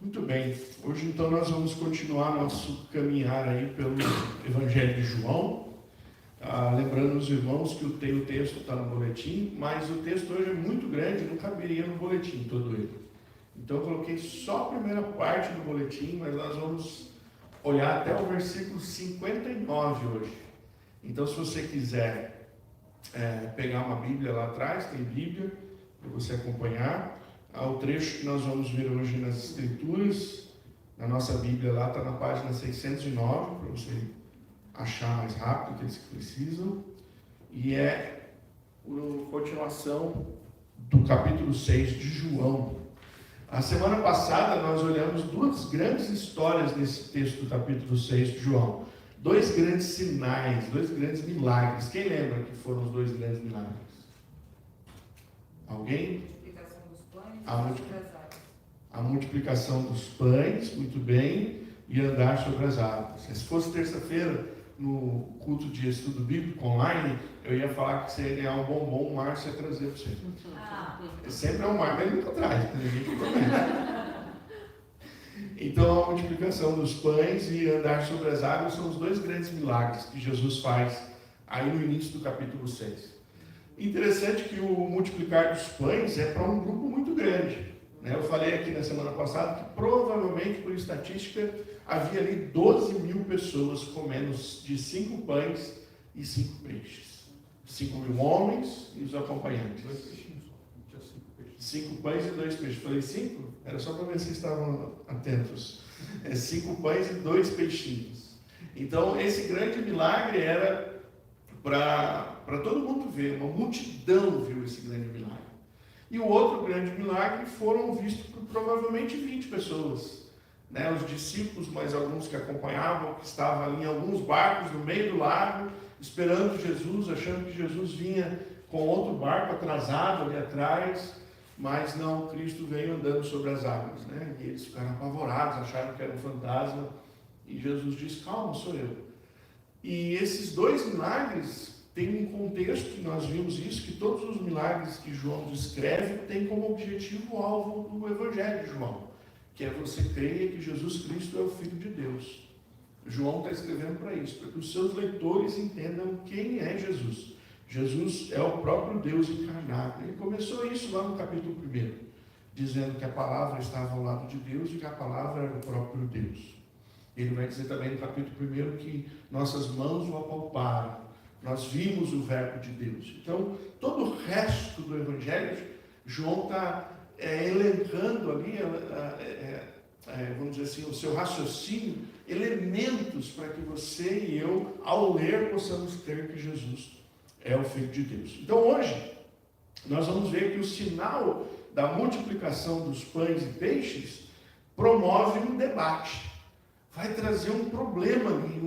Muito bem, hoje então nós vamos continuar nosso caminhar aí pelo Evangelho de João. Lembrando os irmãos que o texto está no boletim, mas o texto hoje é muito grande, não caberia no boletim todo ele. Então eu coloquei só a primeira parte do boletim, mas nós vamos olhar até o versículo 59 hoje. Então se você quiser pegar uma Bíblia lá atrás, tem Bíblia para você acompanhar. O trecho que nós vamos ver hoje nas Escrituras, na nossa Bíblia lá, está na página 609, para você achar mais rápido aqueles que precisam. E é a continuação do capítulo 6 de João. A semana passada nós olhamos duas grandes histórias nesse texto do capítulo 6 de João. Dois grandes sinais, dois grandes milagres. Quem lembra que foram os dois grandes milagres? Alguém? A multiplicação dos pães, muito bem, e andar sobre as águas. Se fosse terça-feira, no culto de estudo bíblico online, eu ia falar que você ia ganhar um bombom, o Márcio ia trazer para você. Sempre é um Márcio, mas ele nunca traz, ninguém que promete. Então, a multiplicação dos pães e andar sobre as águas são os dois grandes milagres que Jesus faz aí no início do capítulo 6. Interessante que o multiplicar dos pães é para um grupo muito grande. Eu falei aqui na semana passada que provavelmente, por estatística, havia ali 12 mil pessoas comendo de 5 pães e 5 peixes. 5 mil homens e os acompanhantes. 5 pães e 2 peixes. Falei 5? Era só para ver se estavam atentos. 5 pães e 2 peixinhos. Então, esse grande milagre era para todo mundo ver, uma multidão viu esse grande milagre. E o outro grande milagre foram vistos por provavelmente 20 pessoas. Os discípulos, mais alguns que acompanhavam, que estavam ali em alguns barcos no meio do lago, esperando Jesus, achando que Jesus vinha com outro barco atrasado ali atrás, mas não, Cristo veio andando sobre as águas. E eles ficaram apavorados, acharam que era um fantasma, e Jesus disse: calma, sou eu. E esses dois milagres têm um contexto, que nós vimos isso, que todos os milagres que João descreve têm como objetivo o alvo do Evangelho de João, que é você creia que Jesus Cristo é o Filho de Deus. João está escrevendo para isso, para que os seus leitores entendam quem é Jesus. Jesus é o próprio Deus encarnado. Ele começou isso lá no capítulo 1, dizendo que a palavra estava ao lado de Deus e que a palavra era o próprio Deus. Ele vai dizer também no capítulo 1 que nossas mãos o apalparam, nós vimos o verbo de Deus. Então, todo o resto do Evangelho, João está elencando ali, vamos dizer assim, o seu raciocínio, elementos para que você e eu, ao ler, possamos crer que Jesus é o Filho de Deus. Então, hoje, nós vamos ver que o sinal da multiplicação dos pães e peixes promove um debate. Vai trazer um problema ali,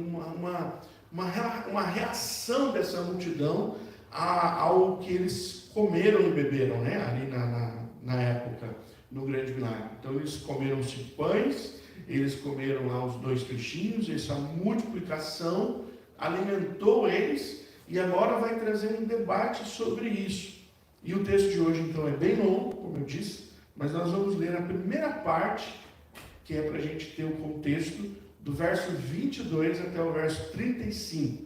uma reação dessa multidão ao que eles comeram e beberam, ali na época, no grande milagre. Então eles comeram 5 pães, eles comeram lá os 2 peixinhos, essa multiplicação alimentou eles, e agora vai trazer um debate sobre isso. E o texto de hoje então é bem longo, como eu disse, mas nós vamos ler a primeira parte, que é para a gente ter o contexto do verso 22 até o verso 35.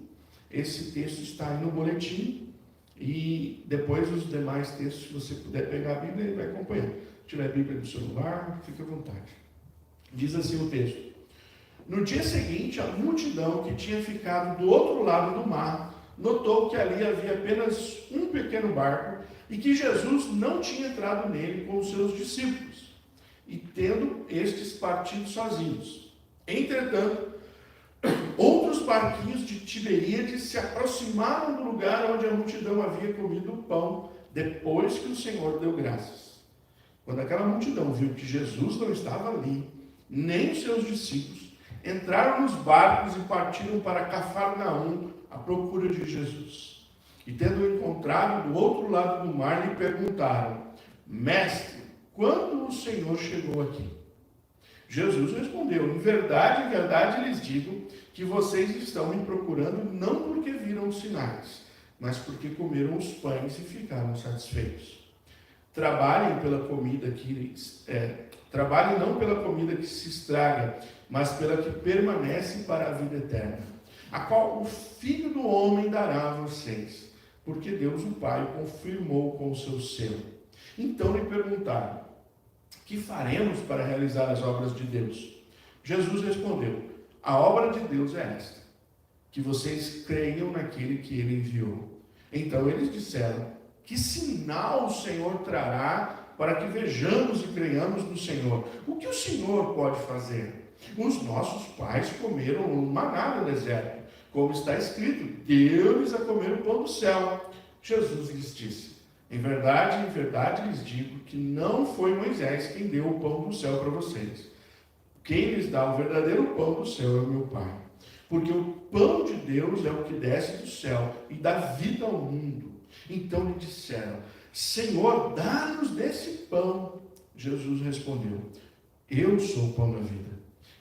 Esse texto está aí no boletim, e depois os demais textos, se você puder pegar a Bíblia, ele vai acompanhar. Se tiver a Bíblia no celular, fique à vontade. Diz assim o texto: no dia seguinte, a multidão que tinha ficado do outro lado do mar notou que ali havia apenas um pequeno barco e que Jesus não tinha entrado nele com os seus discípulos, e tendo estes partido sozinhos. Entretanto, outros barquinhos de Tiberíades se aproximaram do lugar onde a multidão havia comido o pão, depois que o Senhor deu graças. Quando aquela multidão viu que Jesus não estava ali, nem os seus discípulos, entraram nos barcos e partiram para Cafarnaum à procura de Jesus. E tendo encontrado do outro lado do mar, lhe perguntaram: Mestre, quando o Senhor chegou aqui? Jesus respondeu: em verdade lhes digo que vocês estão me procurando não porque viram os sinais, mas porque comeram os pães e ficaram satisfeitos. Trabalhem pela comida que Trabalhem não pela comida que se estraga, mas pela que permanece para a vida eterna, a qual o Filho do Homem dará a vocês, porque Deus o Pai o confirmou com o seu selo. Então lhe perguntaram: que faremos para realizar as obras de Deus? Jesus respondeu: a obra de Deus é esta, que vocês creiam naquele que ele enviou. Então eles disseram: que sinal o Senhor trará para que vejamos e creiamos no Senhor? O que o Senhor pode fazer? Os nossos pais comeram um maná no deserto, como está escrito: deu-lhes a comer o pão do céu. Jesus lhes disse: em verdade lhes digo que não foi Moisés quem deu o pão do céu para vocês. Quem lhes dá o verdadeiro pão do céu é o meu Pai. Porque o pão de Deus é o que desce do céu e dá vida ao mundo. Então lhe disseram: Senhor, dá-nos desse pão. Jesus respondeu: eu sou o pão da vida.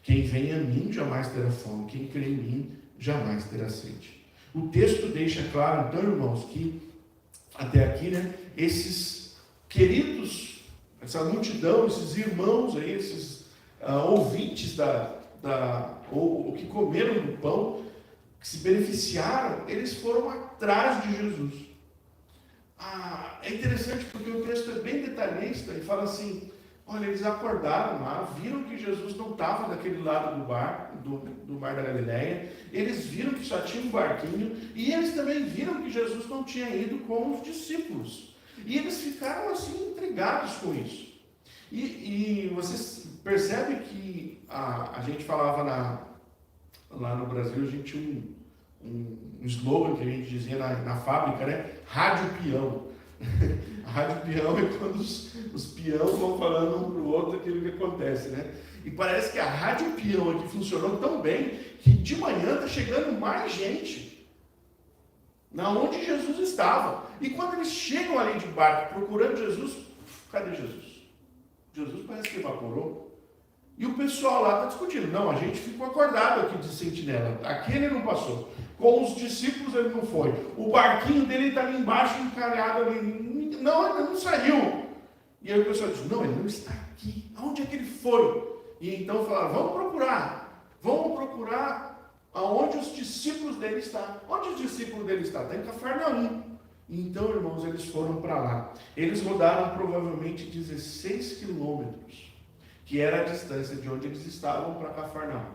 Quem vem a mim jamais terá fome, quem crê em mim jamais terá sede. O texto deixa claro, então, irmãos, que até aqui, esses queridos, essa multidão, esses irmãos aí, esses ouvintes ou que comeram do pão, que se beneficiaram, eles foram atrás de Jesus. É interessante porque o texto é bem detalhista e fala assim: olha, eles acordaram lá, viram que Jesus não estava daquele lado do mar da Galileia, eles viram que só tinha um barquinho, e eles também viram que Jesus não tinha ido com os discípulos. E eles ficaram assim intrigados com isso. E vocês percebem que a gente falava lá no Brasil, a gente tinha um slogan que a gente dizia na fábrica, rádio peão. A rádio peão é quando os peões vão falando um para o outro aquilo que acontece, E parece que a rádio peão aqui funcionou tão bem que de manhã está chegando mais gente na onde Jesus estava. E quando eles chegam ali de barco procurando Jesus, cadê Jesus? Jesus parece que evaporou. E o pessoal lá está discutindo: não, a gente ficou acordado aqui de sentinela, aquele não passou, com os discípulos ele não foi, o barquinho dele está ali embaixo, encalhado ali, não, ele não saiu. E aí o pessoal diz: não, ele não está aqui, aonde é que ele foi? E então falaram: vamos procurar aonde os discípulos dele estão. Onde os discípulos dele estão? Está em Cafarnaum. Então, irmãos, eles foram para lá. Eles rodaram provavelmente 16 quilômetros, que era a distância de onde eles estavam para Cafarnaum.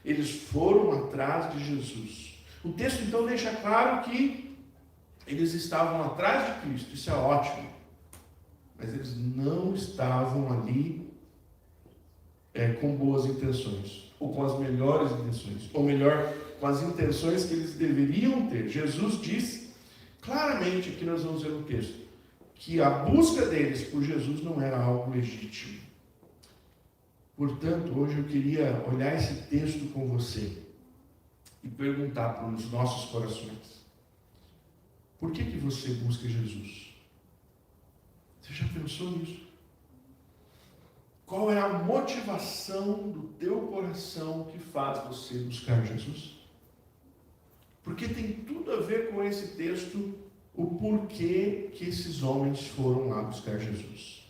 Eles foram atrás de Jesus. O texto então deixa claro que eles estavam atrás de Cristo, isso é ótimo. Mas eles não estavam ali com boas intenções, ou com as melhores intenções, ou melhor, com as intenções que eles deveriam ter. Jesus disse claramente, aqui nós vamos ver no texto, que a busca deles por Jesus não era algo legítimo. Portanto, hoje eu queria olhar esse texto com você e perguntar para os nossos corações: por que você busca Jesus? Você já pensou nisso? Qual é a motivação do teu coração que faz você buscar Jesus? Porque tem tudo a ver com esse texto, o porquê que esses homens foram lá buscar Jesus.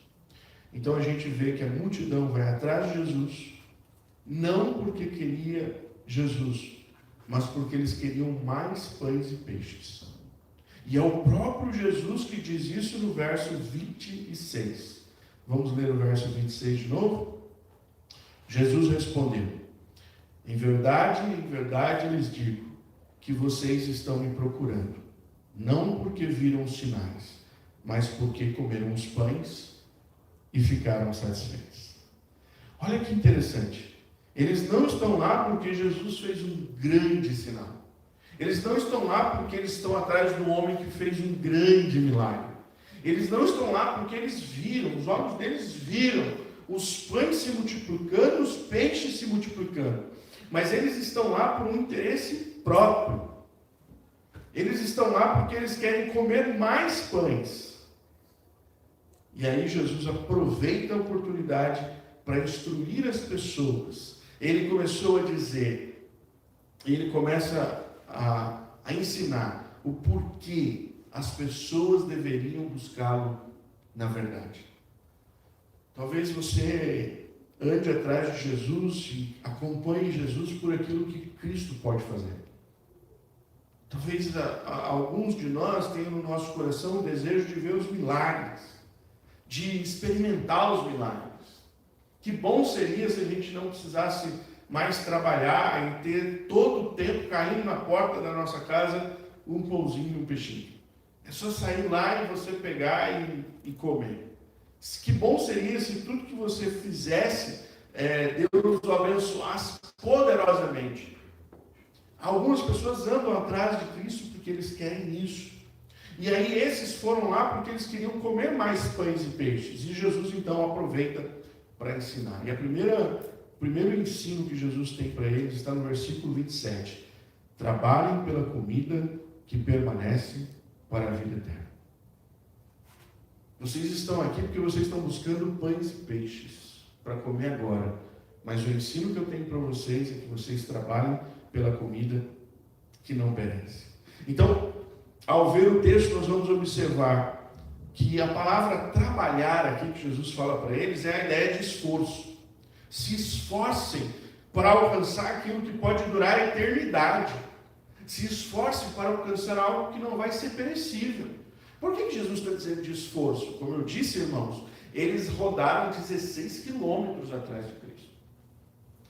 Então a gente vê que a multidão vai atrás de Jesus, não porque queria Jesus, mas porque eles queriam mais pães e peixes. E é o próprio Jesus que diz isso no verso 26. Vamos ler o verso 26 de novo? Jesus respondeu: em verdade lhes digo, que vocês estão me procurando, não porque viram os sinais, mas porque comeram os pães e ficaram satisfeitos. Olha que interessante. Eles não estão lá porque Jesus fez um grande sinal. Eles não estão lá porque eles estão atrás do homem que fez um grande milagre. Eles não estão lá porque eles viram, os olhos deles viram os pães se multiplicando, os peixes se multiplicando. Mas eles estão lá por um interesse próprio. Eles estão lá porque eles querem comer mais pães. E aí Jesus aproveita a oportunidade para instruir as pessoas. Ele começou a dizer, ele começa a ensinar o porquê as pessoas deveriam buscá-lo na verdade. Talvez você ande atrás de Jesus e acompanhe Jesus por aquilo que Cristo pode fazer. Talvez alguns de nós tenham no nosso coração o desejo de ver os milagres, de experimentar os milagres. Que bom seria se a gente não precisasse mais trabalhar e ter todo o tempo caindo na porta da nossa casa um pãozinho e um peixinho. É só sair lá e você pegar e comer. Que bom seria se tudo que você fizesse, Deus o abençoasse poderosamente. Algumas pessoas andam atrás de Cristo porque eles querem isso. E aí esses foram lá porque eles queriam comer mais pães e peixes. E Jesus então aproveita para ensinar. E o primeiro ensino que Jesus tem para eles está no versículo 27. Trabalhem pela comida que permanece para a vida eterna. Vocês estão aqui porque vocês estão buscando pães e peixes para comer agora. Mas o ensino que eu tenho para vocês é que vocês trabalhem pela comida que não perece. Então, ao ver o texto, nós vamos observar que a palavra trabalhar aqui que Jesus fala para eles é a ideia de esforço. Se esforcem para alcançar aquilo que pode durar a eternidade. Se esforcem para alcançar algo que não vai ser perecível. Por que Jesus está dizendo de esforço? Como eu disse, irmãos, eles rodaram 16 quilômetros atrás de Cristo.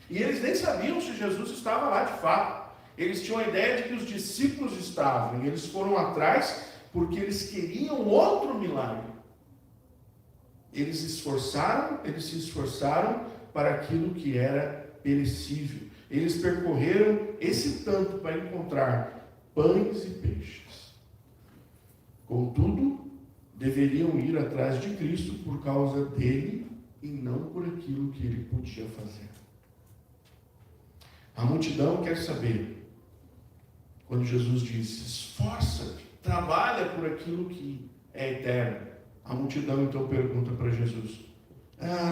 E eles nem sabiam se Jesus estava lá de fato. Eles tinham a ideia de que os discípulos estavam. E eles foram atrás porque eles queriam outro milagre. Eles se esforçaram para aquilo que era perecível. Eles percorreram esse tanto para encontrar pães e peixes. Contudo, deveriam ir atrás de Cristo por causa dele e não por aquilo que ele podia fazer. A multidão quer saber, quando Jesus disse, esforça-te, trabalha por aquilo que é eterno. A multidão então pergunta para Jesus,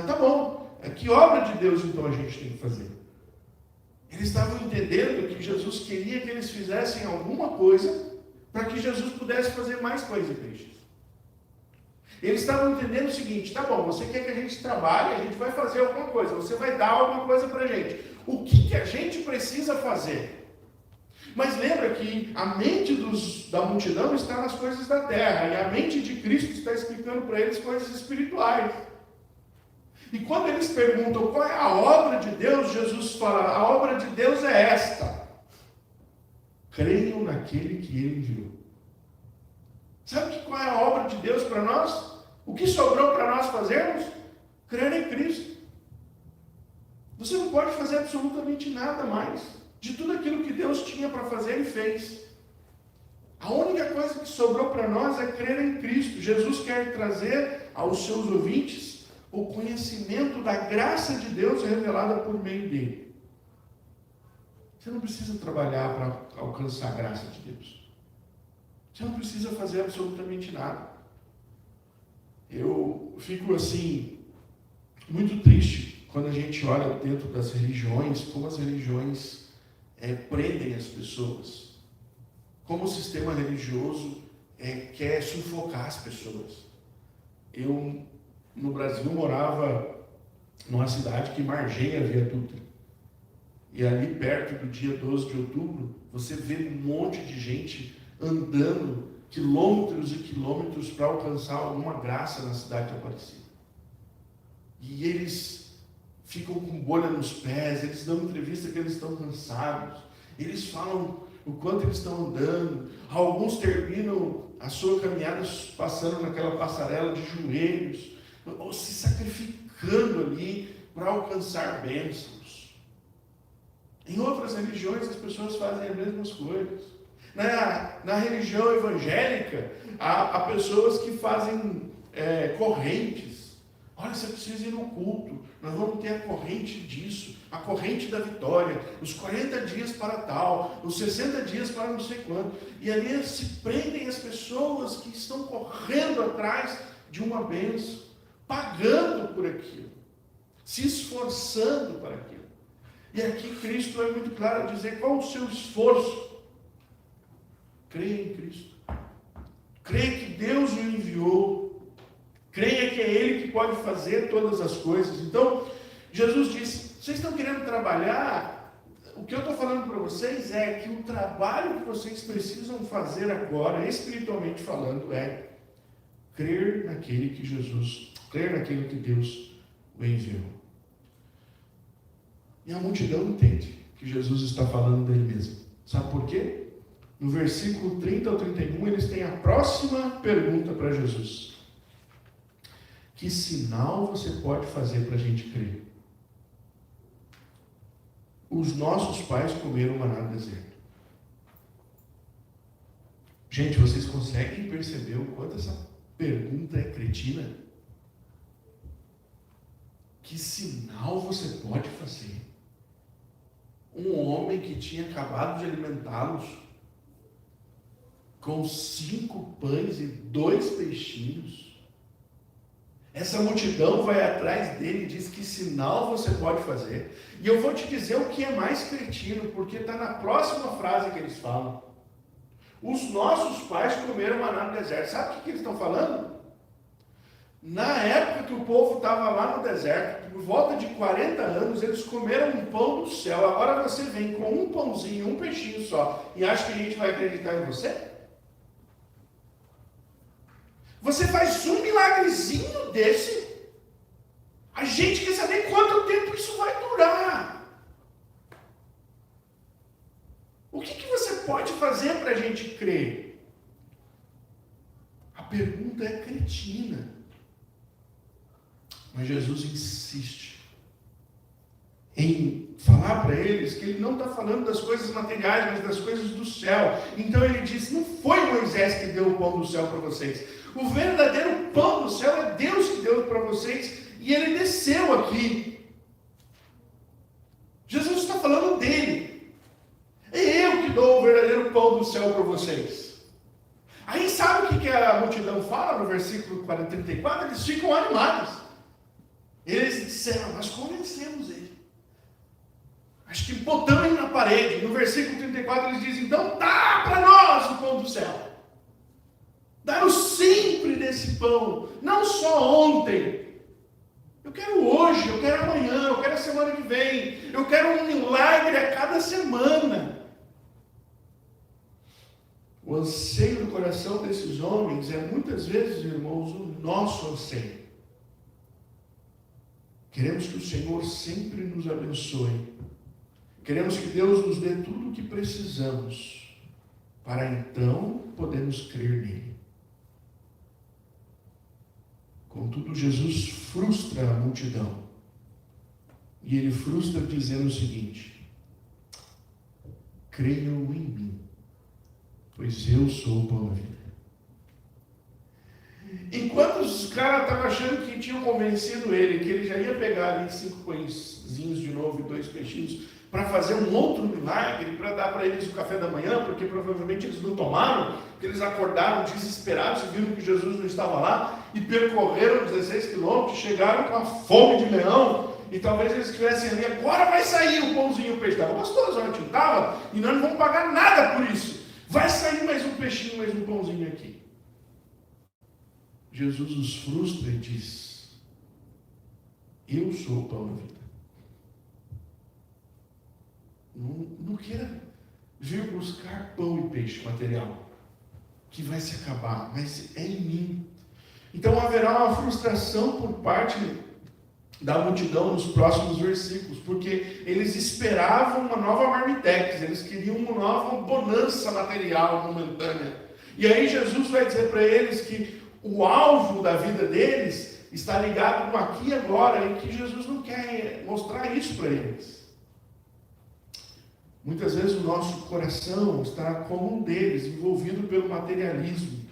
tá bom, que obra de Deus então a gente tem que fazer? Eles estavam entendendo que Jesus queria que eles fizessem alguma coisa para que Jesus pudesse fazer mais pães e peixes. Eles estavam entendendo o seguinte, tá bom, você quer que a gente trabalhe, a gente vai fazer alguma coisa, você vai dar alguma coisa para a gente. O que a gente precisa fazer? Mas lembra que a mente da multidão está nas coisas da terra, e a mente de Cristo está explicando para eles coisas espirituais. E quando eles perguntam qual é a obra de Deus, Jesus fala, a obra de Deus é esta. Creiam naquele que ele enviou. Sabe qual é a obra de Deus para nós? O que sobrou para nós fazermos? Crer em Cristo. Você não pode fazer absolutamente nada mais. De tudo aquilo que Deus tinha para fazer, Ele fez. A única coisa que sobrou para nós é crer em Cristo. Jesus quer trazer aos seus ouvintes o conhecimento da graça de Deus revelada por meio dele. Você não precisa trabalhar para alcançar a graça de Deus. Você não precisa fazer absolutamente nada. Eu fico assim, muito triste quando a gente olha dentro das religiões, como as religiões prendem as pessoas. Como o sistema religioso quer sufocar as pessoas. Eu, no Brasil, morava numa cidade que margeia a Via Dutra. E ali perto do dia 12 de outubro, você vê um monte de gente andando quilômetros e quilômetros para alcançar alguma graça na cidade de Aparecida. E eles ficam com bolha nos pés, eles dão entrevista que eles estão cansados, eles falam o quanto eles estão andando, alguns terminam a sua caminhada passando naquela passarela de joelhos, ou se sacrificando ali para alcançar bênçãos. Em outras religiões as pessoas fazem as mesmas coisas. Na religião evangélica, há pessoas que fazem correntes. Olha, você precisa ir no culto, nós vamos ter a corrente disso, a corrente da vitória, os 40 dias para tal, os 60 dias para não sei quanto. E ali se prendem as pessoas que estão correndo atrás de uma bênção, pagando por aquilo, se esforçando para aquilo. E aqui Cristo é muito claro a dizer qual o seu esforço. Creia em Cristo. Creia que Deus o enviou. Creia que é Ele que pode fazer todas as coisas. Então, Jesus disse, vocês estão querendo trabalhar? O que eu estou falando para vocês é que o trabalho que vocês precisam fazer agora, espiritualmente falando, é crer naquele que Deus o enviou. E a multidão entende que Jesus está falando dele mesmo. Sabe por quê? No versículo 30 ao 31, eles têm a próxima pergunta para Jesus. Que sinal você pode fazer para a gente crer? Os nossos pais comeram maná no deserto. Gente, vocês conseguem perceber o quanto essa pergunta é cretina? Que sinal você pode fazer? Um homem que tinha acabado de alimentá-los com 5 pães e 2 peixinhos. Essa multidão vai atrás dele e diz, que sinal você pode fazer? E eu vou te dizer o que é mais cretino, porque está na próxima frase que eles falam. Os nossos pais comeram maná no deserto. Sabe o que eles estão falando? Na época que o povo estava lá no deserto, por volta de 40 anos, eles comeram um pão do céu. Agora você vem com um pãozinho, um peixinho só, e acha que a gente vai acreditar em você? Você faz um milagrezinho desse, a gente quer saber quanto tempo isso vai durar. O que você pode fazer para a gente crer? A pergunta é cretina. Mas Jesus insiste em falar para eles que ele não está falando das coisas materiais, mas das coisas do céu. Então ele diz, não foi Moisés que deu o pão do céu para vocês. O verdadeiro pão do céu é Deus que deu para vocês, e ele desceu aqui. Jesus está falando dele. É eu que dou o verdadeiro pão do céu para vocês. Aí sabe o que a multidão fala no versículo 34? Eles ficam animados. Eles disseram, nós convencemos ele. Acho que botamos ele na parede. No versículo 34 eles dizem, então dá para nós o pão do céu. Dá-nos sempre desse pão, não só ontem. Eu quero hoje, eu quero amanhã, eu quero a semana que vem. Eu quero um milagre a cada semana. O anseio do coração desses homens é muitas vezes, irmãos, o nosso anseio. Queremos que o Senhor sempre nos abençoe. Queremos que Deus nos dê tudo o que precisamos, para então podermos crer nele. Contudo, Jesus frustra a multidão. E ele frustra dizendo o seguinte: creiam em mim, pois eu sou o pão da vida. Enquanto os caras estavam achando que tinham convencido ele, que ele já ia pegar ali 5 pãezinhos de novo e 2 peixinhos, para fazer um outro milagre, para dar para eles o café da manhã, porque provavelmente eles não tomaram, porque eles acordaram desesperados e viram que Jesus não estava lá, e percorreram 16 quilômetros, chegaram com a fome de leão, e talvez eles estivessem ali, agora vai sair o pãozinho e o peixe. Estava gostoso, ontem não estava, e nós não vamos pagar nada por isso. Vai sair mais um peixinho, mais um pãozinho aqui. Jesus os frustra e diz: eu sou o pão da vida. Não queira vir buscar pão e peixe material, que vai se acabar, mas é em mim. Então haverá uma frustração por parte da multidão nos próximos versículos, porque eles esperavam uma nova marmitex, eles queriam uma nova bonança material momentânea. E aí Jesus vai dizer para eles que o alvo da vida deles está ligado no aqui e agora, e que Jesus não quer mostrar isso para eles. Muitas vezes o nosso coração está como um deles, envolvido pelo materialismo,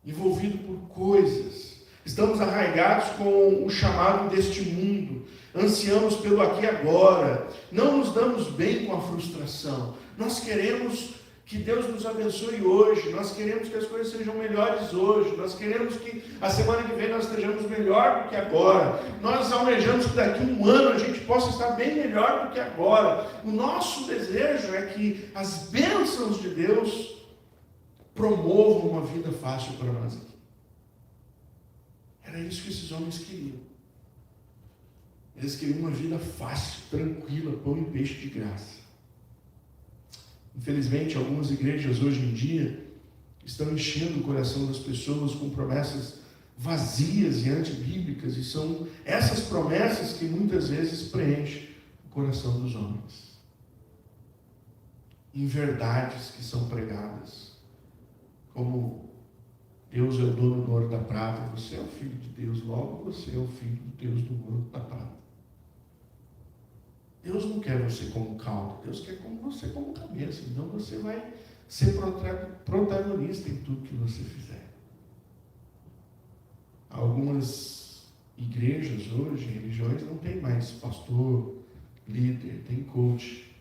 envolvido por coisas. Estamos arraigados com o chamado deste mundo, ansiamos pelo aqui e agora, não nos damos bem com a frustração. Nós queremos que Deus nos abençoe hoje, nós queremos que as coisas sejam melhores hoje, nós queremos que a semana que vem nós estejamos melhor do que agora, nós almejamos que daqui a um ano a gente possa estar bem melhor do que agora. O nosso desejo é que as bênçãos de Deus promovam uma vida fácil para nós aqui. Era isso que esses homens queriam. Eles queriam uma vida fácil, tranquila, pão e peixe de graça. Infelizmente, algumas igrejas hoje em dia estão enchendo o coração das pessoas com promessas vazias e antibíblicas, e são essas promessas que muitas vezes preenchem o coração dos homens. Em verdades que são pregadas, como Deus é o dono do ouro da prata, você é o filho de Deus, logo você é o filho de Deus do ouro da prata. Deus não quer você como cauda, Deus quer você como cabeça. Então você vai ser protagonista em tudo que você fizer. Algumas igrejas hoje, religiões, não tem mais pastor, líder, tem coach,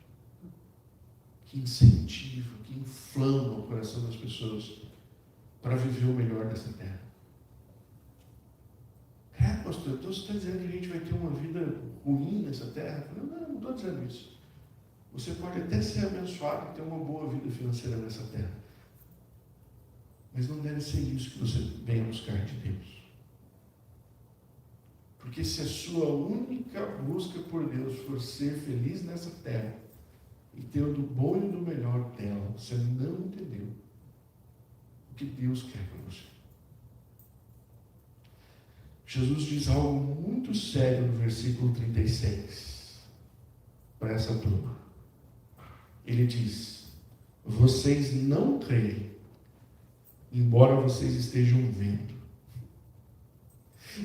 que incentiva, que inflama o coração das pessoas para viver o melhor dessa terra. Pastor, então você está dizendo que a gente vai ter uma vida ruim nessa terra? Não estou dizendo isso. Você pode até ser abençoado e ter uma boa vida financeira nessa terra. Mas não deve ser isso que você venha buscar de Deus. Porque se a sua única busca por Deus for ser feliz nessa terra e ter o do bom e do melhor dela, você não entendeu o que Deus quer para você. Jesus diz algo muito sério no versículo 36 para essa turma. Ele diz: vocês não creem, embora vocês estejam vendo.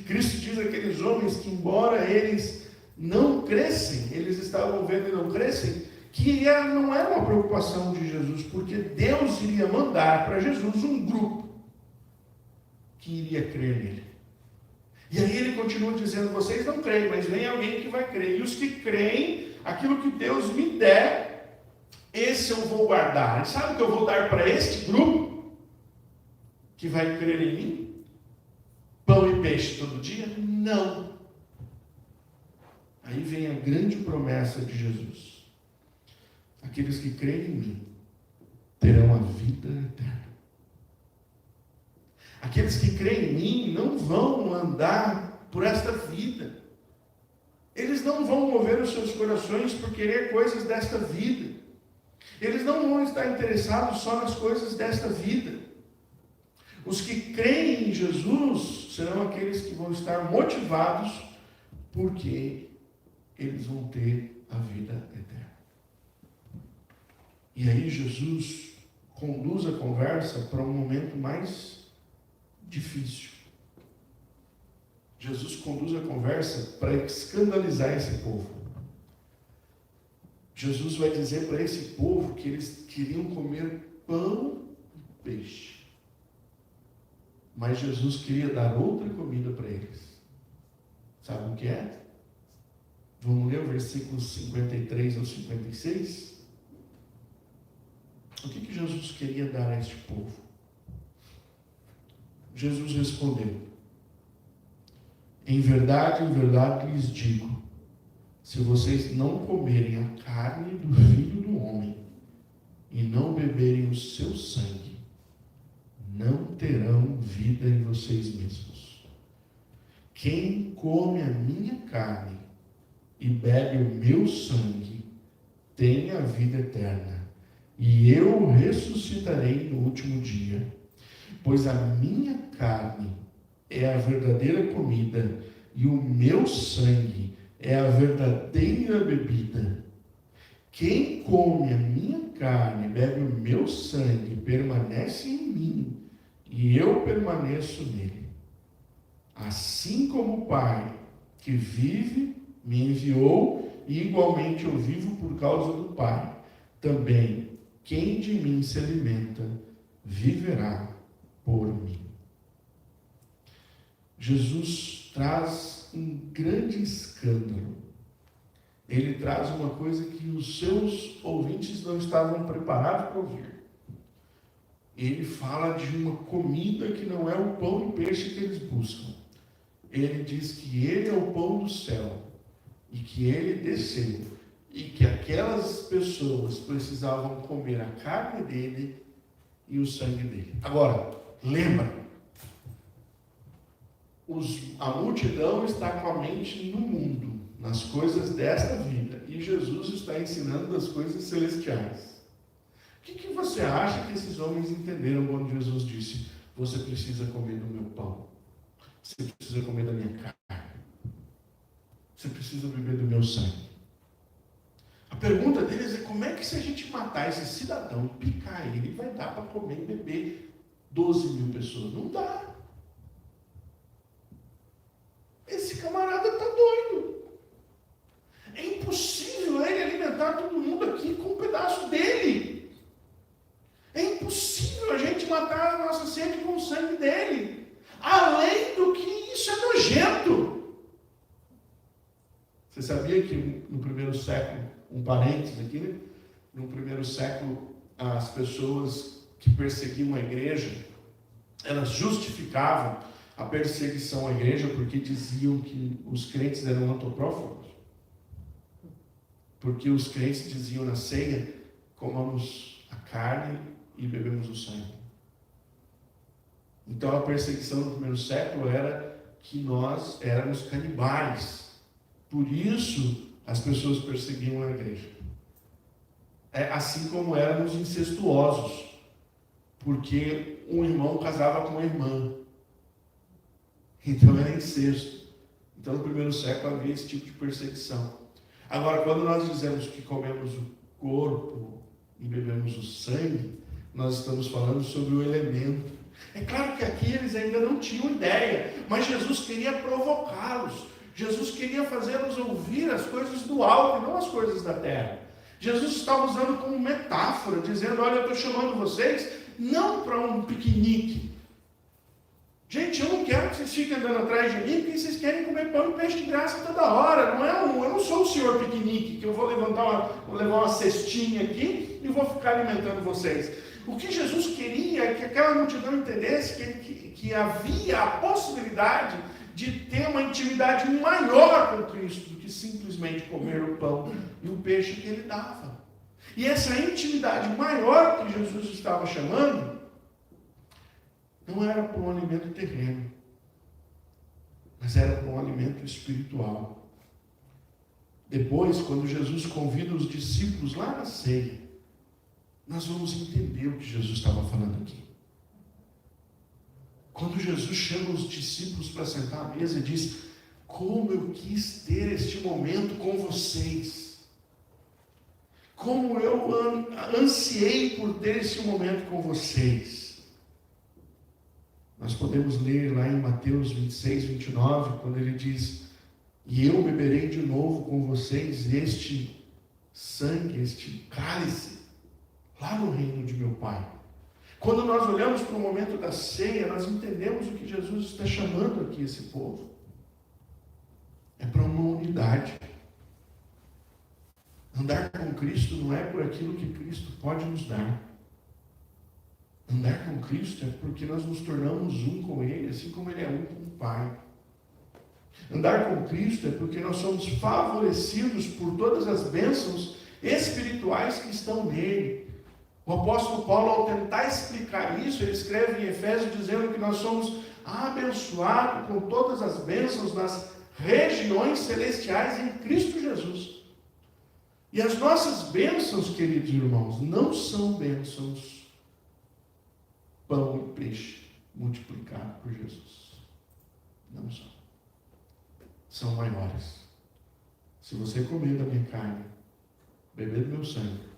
Cristo diz àqueles homens que, embora eles não crescem, eles estavam vendo e não crescem, que não era uma preocupação de Jesus, porque Deus iria mandar para Jesus um grupo que iria crer nele. E aí ele continua dizendo: vocês não creem, mas vem alguém que vai crer. E os que creem, aquilo que Deus me der, esse eu vou guardar. E sabe o que eu vou dar para este grupo que vai crer em mim? Pão e peixe todo dia? Não. Aí vem a grande promessa de Jesus: aqueles que creem em mim terão a vida eterna. Aqueles que creem em mim não vão andar por esta vida. Eles não vão mover os seus corações por querer coisas desta vida. Eles não vão estar interessados só nas coisas desta vida. Os que creem em Jesus serão aqueles que vão estar motivados porque eles vão ter a vida eterna. E aí Jesus conduz a conversa para um momento mais difícil. Jesus conduz a conversa para escandalizar esse povo. Jesus vai dizer para esse povo que eles queriam comer pão e peixe. Mas Jesus queria dar outra comida para eles. Sabe o que é? Vamos ler o versículo 53 ao 56? O que Jesus queria dar a este povo? Jesus respondeu: em verdade lhes digo, se vocês não comerem a carne do Filho do Homem e não beberem o seu sangue, não terão vida em vocês mesmos. Quem come a minha carne e bebe o meu sangue tem a vida eterna, e eu ressuscitarei no último dia. Pois a minha carne é a verdadeira comida e o meu sangue é a verdadeira bebida. Quem come a minha carne e bebe o meu sangue permanece em mim e eu permaneço nele. Assim como o Pai que vive me enviou e igualmente eu vivo por causa do Pai, também quem de mim se alimenta viverá por mim. Jesus traz um grande escândalo. Ele traz uma coisa que os seus ouvintes não estavam preparados para ouvir. Ele fala de uma comida que não é o pão e peixe que eles buscam. Ele diz que ele é o pão do céu e que ele desceu e que aquelas pessoas precisavam comer a carne dele e o sangue dele. Agora, lembra, a multidão está com a mente no mundo, nas coisas desta vida, e Jesus está ensinando das coisas celestiais. O que você acha que esses homens entenderam quando Jesus disse: você precisa comer do meu pão, você precisa comer da minha carne, você precisa beber do meu sangue? A pergunta deles é: como é que, se a gente matar esse cidadão, picar ele, vai dar para comer e beber 12.000 pessoas? Não dá. Esse camarada está doido. É impossível ele alimentar todo mundo aqui com um pedaço dele. É impossível a gente matar a nossa sede com o sangue dele. Além do que isso é nojento. Você sabia que no primeiro século, um parênteses aqui, né? No primeiro século, as pessoas que perseguiam a igreja, elas justificavam a perseguição à igreja porque diziam que os crentes eram antropófagos. Porque os crentes diziam na ceia: comamos a carne e bebemos o sangue. Então a perseguição no primeiro século era que nós éramos canibais. Por isso as pessoas perseguiam a igreja. Assim como éramos incestuosos, porque um irmão casava com uma irmã. Então era incesto. Então no primeiro século havia esse tipo de perseguição. Agora, quando nós dizemos que comemos o corpo e bebemos o sangue, nós estamos falando sobre o elemento. É claro que aqui eles ainda não tinham ideia, mas Jesus queria provocá-los. Jesus queria fazê-los ouvir as coisas do alto e não as coisas da terra. Jesus estava usando como metáfora, dizendo: olha, eu estou chamando vocês não para um piquenique. Gente, eu não quero que vocês fiquem andando atrás de mim, porque vocês querem comer pão e peixe de graça toda hora. Eu não sou o senhor piquenique, que eu vou levar uma cestinha aqui e vou ficar alimentando vocês. O que Jesus queria é que aquela multidão entendesse que havia a possibilidade de ter uma intimidade maior com Cristo do que simplesmente comer o pão e o peixe que ele dava. E essa intimidade maior que Jesus estava chamando não era por um alimento terreno, mas era por um alimento espiritual. Depois, quando Jesus convida os discípulos lá na ceia, nós vamos entender o que Jesus estava falando aqui. Quando Jesus chama os discípulos para sentar à mesa e diz: como eu quis ter este momento com vocês, como eu ansiei por ter este momento com vocês. Nós podemos ler lá em Mateus 26, 29, quando ele diz: e eu beberei de novo com vocês este sangue, este cálice, lá no reino de meu Pai. Quando nós olhamos para o momento da ceia, nós entendemos o que Jesus está chamando aqui esse povo. É para uma unidade. Andar com Cristo não é por aquilo que Cristo pode nos dar. Andar com Cristo é porque nós nos tornamos um com Ele, assim como Ele é um com o Pai. Andar com Cristo é porque nós somos favorecidos por todas as bênçãos espirituais que estão nele. O apóstolo Paulo, ao tentar explicar isso, ele escreve em Efésios dizendo que nós somos abençoados com todas as bênçãos nas regiões celestiais em Cristo Jesus. E as nossas bênçãos, queridos irmãos, não são bênçãos pão e peixe multiplicado por Jesus. Não são. São maiores. Se você comer da minha carne, beber do meu sangue,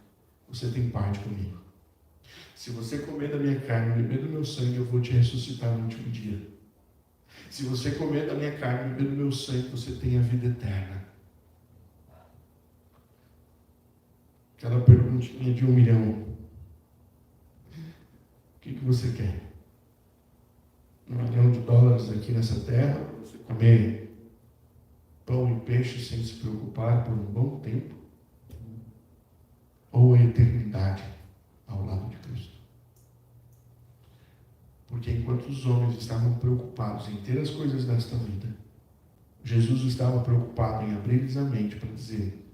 você tem parte comigo. Se você comer da minha carne e beber do meu sangue, eu vou te ressuscitar no último dia. Se você comer da minha carne e beber do meu sangue, você tem a vida eterna. Aquela perguntinha de 1 milhão. O que você quer? $1 milhão aqui nessa terra, para você comer pão e peixe sem se preocupar por um bom tempo? Ou a eternidade ao lado de Cristo? Porque enquanto os homens estavam preocupados em ter as coisas desta vida, Jesus estava preocupado em abrir-lhes a mente para dizer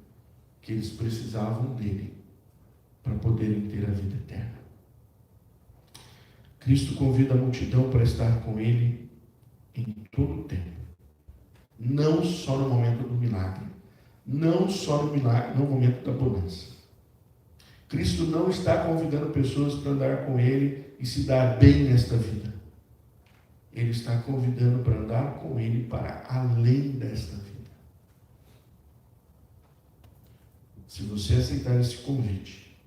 que eles precisavam dele para poderem ter a vida eterna. Cristo convida a multidão para estar com ele em todo o tempo. Não só no momento do milagre. Não só no milagre, no momento da bonança. Cristo não está convidando pessoas para andar com Ele e se dar bem nesta vida. Ele está convidando para andar com Ele para além desta vida. Se você aceitar esse convite,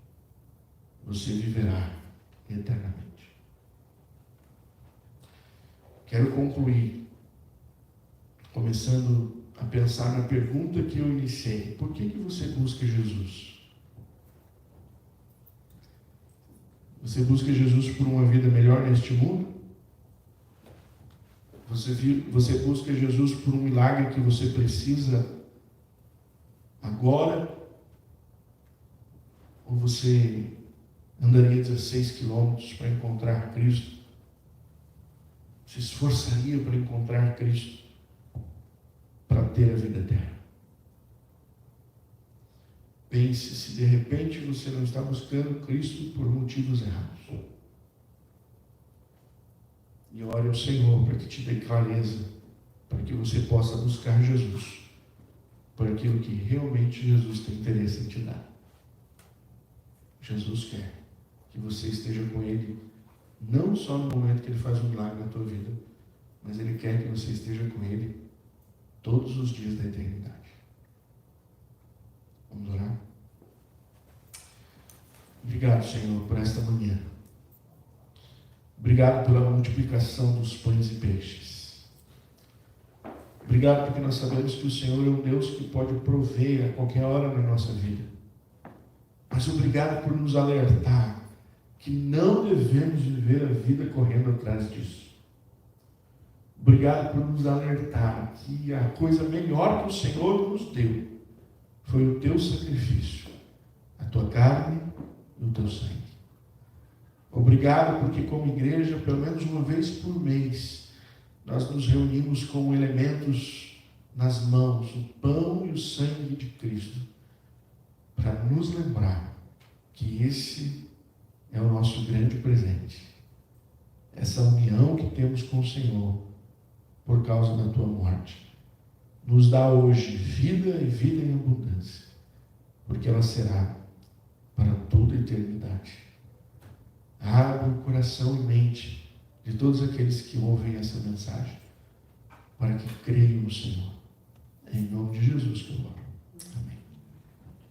você viverá eternamente. Quero concluir começando a pensar na pergunta que eu iniciei. Por que você busca Jesus? Você busca Jesus por uma vida melhor neste mundo? Você busca Jesus por um milagre que você precisa agora? Ou você andaria 16 quilômetros para encontrar Cristo? Se esforçaria para encontrar Cristo, para ter a vida eterna? Pense se de repente você não está buscando Cristo por motivos errados. E ore ao Senhor para que te dê clareza, para que você possa buscar Jesus por aquilo que realmente Jesus tem interesse em te dar. Jesus quer que você esteja com Ele, não só no momento que Ele faz um milagre na tua vida, mas Ele quer que você esteja com Ele todos os dias da eternidade. Vamos orar? Obrigado, Senhor, por esta manhã. Obrigado pela multiplicação dos pães e peixes. Obrigado porque nós sabemos que o Senhor é um Deus que pode prover a qualquer hora na nossa vida. Mas obrigado por nos alertar que não devemos viver a vida correndo atrás disso. Obrigado por nos alertar que a coisa melhor que o Senhor nos deu foi o teu sacrifício, a tua carne e o teu sangue. Obrigado porque como igreja, pelo menos uma vez por mês, nós nos reunimos com elementos nas mãos, o pão e o sangue de Cristo, para nos lembrar que esse é o nosso grande presente. Essa união que temos com o Senhor por causa da tua morte nos dá hoje vida e vida em abundância, porque ela será para toda a eternidade. Abra o coração e mente de todos aqueles que ouvem essa mensagem, para que creiam no Senhor. É em nome de Jesus que eu oro. Amém.